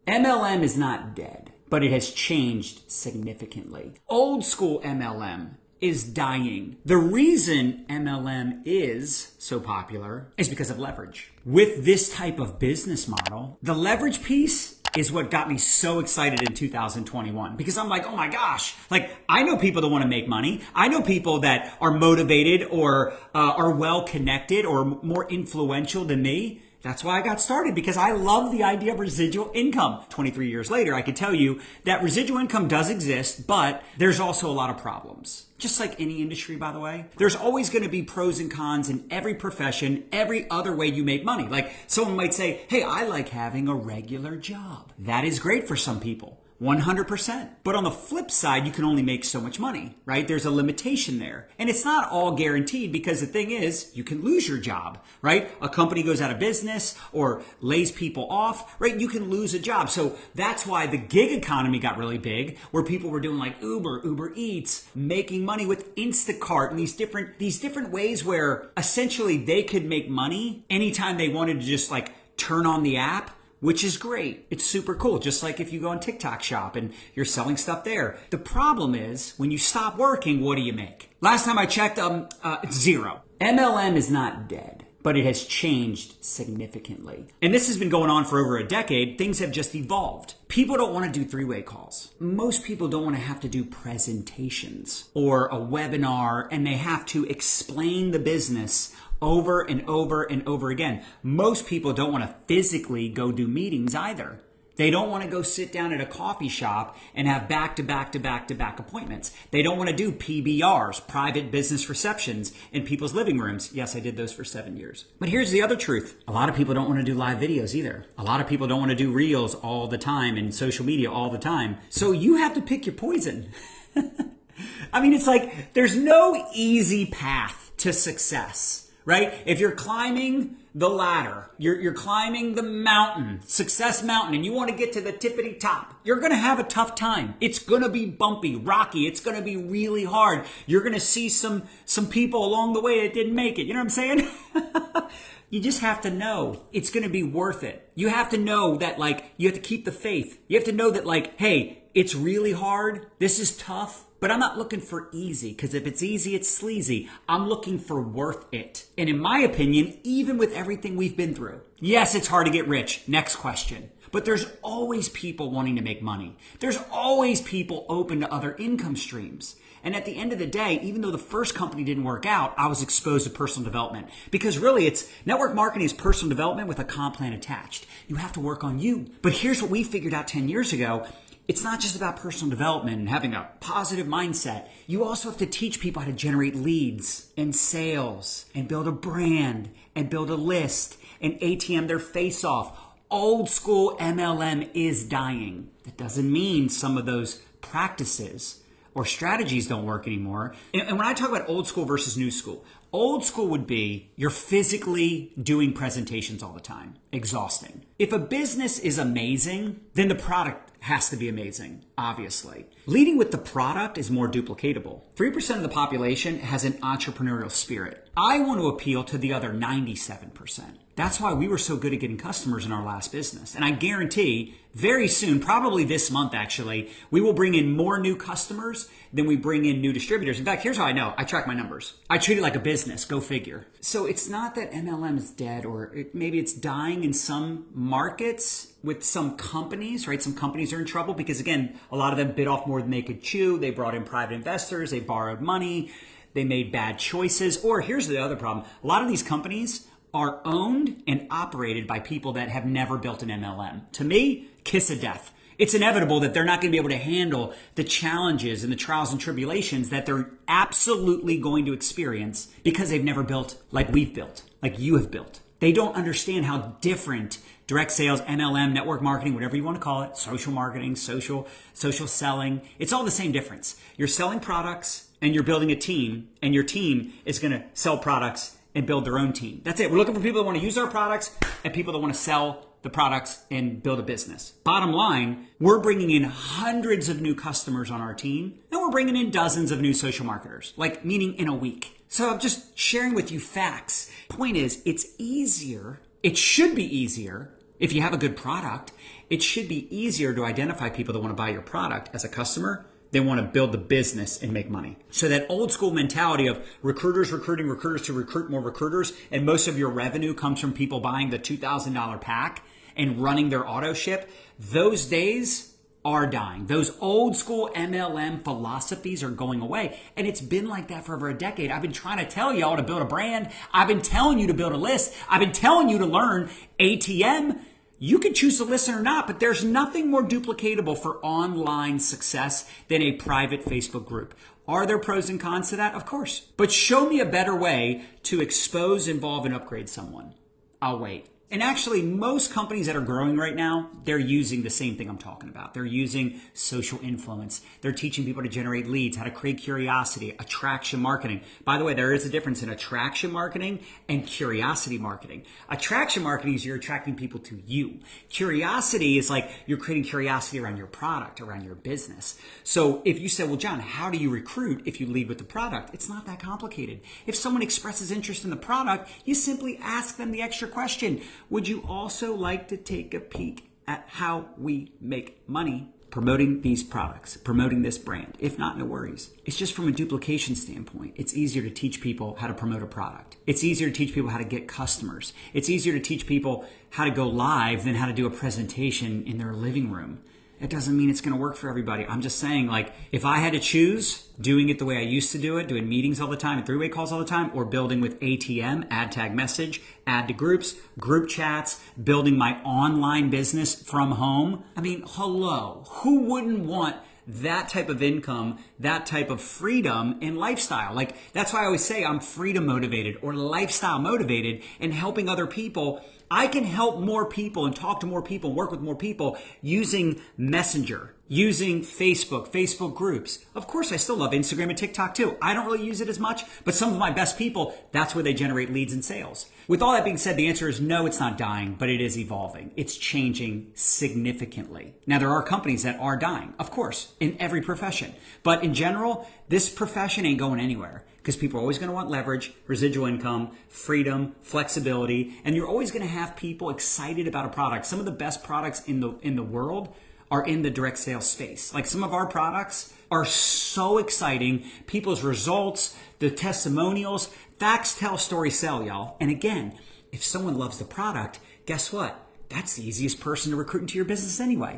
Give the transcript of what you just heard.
MLM is not dead, but it has changed significantly. Old school MLM is dying. The reason MLM is so popular is because of leverage. With this type of business model, the leverage piece is what got me so excited in 2021 because I'm like, oh my gosh, like I know people that want to make money. I know people that are motivated or are well connected or more influential than me. That's why I got started, because I love the idea of residual income. 23 years later, I can tell you that residual income does exist, but there's also a lot of problems. Just like any industry, by the way, there's always going to be pros and cons in every profession, every other way you make money. Like someone might say, hey, I like having a regular job. That is great for some people. 100%. But on the flip side, you can only make so much money, right? There's a limitation there. And it's not all guaranteed, because the thing is, you can lose your job, right? A company goes out of business or lays people off, right? You can lose a job. So that's why the gig economy got really big, where people were doing like Uber Eats, making money with Instacart, and these different ways where essentially they could make money anytime they wanted to just like turn on the app, which is great. It's super cool. Just like if you go on TikTok shop and you're selling stuff there. The problem is when you stop working, what do you make? Last time I checked, it's zero. MLM is not dead, but it has changed significantly. And this has been going on for over a decade. Things have just evolved. People don't want to do three-way calls. Most people don't want to have to do presentations or a webinar, and they have to explain the business over and over and over again. Most people don't want to physically go do meetings either. They don't want to go sit down at a coffee shop and have back-to-back appointments. They don't want to do PBRs, private business receptions, in people's living rooms. Yes, I did those for 7 years. But here's the other truth. A lot of people don't want to do live videos either. A lot of people don't want to do reels all the time and social media all the time. So you have to pick your poison. I mean, it's like there's no easy path to success. Right? If you're climbing the ladder, you're climbing the mountain, success mountain, and you want to get to the tippity top, you're going to have a tough time. It's going to be bumpy, rocky. It's going to be really hard. You're going to see some people along the way that didn't make it. You know what I'm saying? You just have to know it's going to be worth it. You have to know that, like, you have to keep the faith. You have to know that, like, hey, it's really hard. This is tough. But I'm not looking for easy, because if it's easy, it's sleazy. I'm looking for worth it. And in my opinion, even with everything we've been through, yes, it's hard to get rich. Next question. But there's always people wanting to make money. There's always people open to other income streams. And at the end of the day, even though the first company didn't work out, I was exposed to personal development. Because really, it's network marketing is personal development with a comp plan attached. You have to work on you. But here's what we figured out 10 years ago. It's not just about personal development and having a positive mindset. You also have to teach people how to generate leads and sales and build a brand and build a list and ATM their face off. Old school MLM is dying. That doesn't mean some of those practices or strategies don't work anymore. And when I talk about old school versus new school, old school would be you're physically doing presentations all the time. Exhausting. If a business is amazing, then the product has to be amazing, obviously. Leading with the product is more duplicatable. 3% of the population has an entrepreneurial spirit. I want to appeal to the other 97%. That's why we were so good at getting customers in our last business. And I guarantee very soon, probably this month actually, we will bring in more new customers than we bring in new distributors. In fact, here's how I know. I track my numbers. I treat it like a business. Go figure. So it's not that MLM is dead, or maybe it's dying in some markets with some companies, right? Some companies are in trouble because, again, a lot of them bit off more than they could chew. They brought in private investors. They borrowed money. They made bad choices. Or here's the other problem. A lot of these companies are owned and operated by people that have never built an MLM. To me, kiss of death. It's inevitable that they're not going to be able to handle the challenges and the trials and tribulations that they're absolutely going to experience because they've never built like we've built, like you have built. They don't understand how different direct sales, MLM, network marketing, whatever you want to call it, social marketing, social selling, it's all the same difference. You're selling products and you're building a team, and your team is going to sell products and build their own team. That's it. We're looking for people that want to use our products and people that want to sell the products and build a business. Bottom line, we're bringing in hundreds of new customers on our team, and we're bringing in dozens of new social marketers, like meaning in a week. So I'm just sharing with you facts. Point is, it's easier. It should be easier If you have a good product, it should be easier to identify people that want to buy your product as a customer. They want to build the business and make money. So that old school mentality of recruiters recruiting recruiters to recruit more recruiters, and most of your revenue comes from people buying the $2,000 pack and running their auto ship, those days are dying. Those old school MLM philosophies are going away. And it's been like that for over a decade. I've been trying to tell y'all to build a brand. I've been telling you to build a list. I've been telling you to learn ATM. You can choose to listen or not, but there's nothing more duplicatable for online success than a private Facebook group. Are there pros and cons to that? Of course. But show me a better way to expose, involve, and upgrade someone. I'll wait. And actually, most companies that are growing right now, they're using the same thing I'm talking about. They're using social influence. They're teaching people to generate leads, how to create curiosity, attraction marketing. By the way, there is a difference in attraction marketing and curiosity marketing. Attraction marketing is you're attracting people to you. Curiosity is like you're creating curiosity around your product, around your business. So if you say, well, John, how do you recruit if you lead with the product? It's not that complicated. If someone expresses interest in the product, you simply ask them the extra question. Would you also like to take a peek at how we make money promoting these products, promoting this brand? If not, no worries. It's just from a duplication standpoint. It's easier to teach people how to promote a product. It's easier to teach people how to get customers. It's easier to teach people how to go live than how to do a presentation in their living room. It doesn't mean it's going to work for everybody. I'm just saying, like, if I had to choose doing it the way I used to do it, doing meetings all the time and three-way calls all the time, or building with ATM, add tag message, add to groups, group chats, building my online business from home. I mean, hello, who wouldn't want that type of income, that type of freedom and lifestyle? Like, that's why I always say I'm freedom motivated or lifestyle motivated, and helping other people. I can help more people and talk to more people, work with more people using Messenger, using Facebook groups. Of course, I still love Instagram and TikTok too. I don't really use it as much, but some of my best people, that's where they generate leads and sales. With all that being said, the answer is no, it's not dying, but it is evolving. It's changing significantly. Now, there are companies that are dying, of course, in every profession. But in general, this profession ain't going anywhere, because people are always going to want leverage, residual income, freedom, flexibility, and you're always going to have people excited about a product. Some of the best products in the world are in the direct sales space. Like, some of our products are so exciting. People's results, the testimonials, facts tell, stories sell, y'all. And again, if someone loves the product, guess what? That's the easiest person to recruit into your business anyway.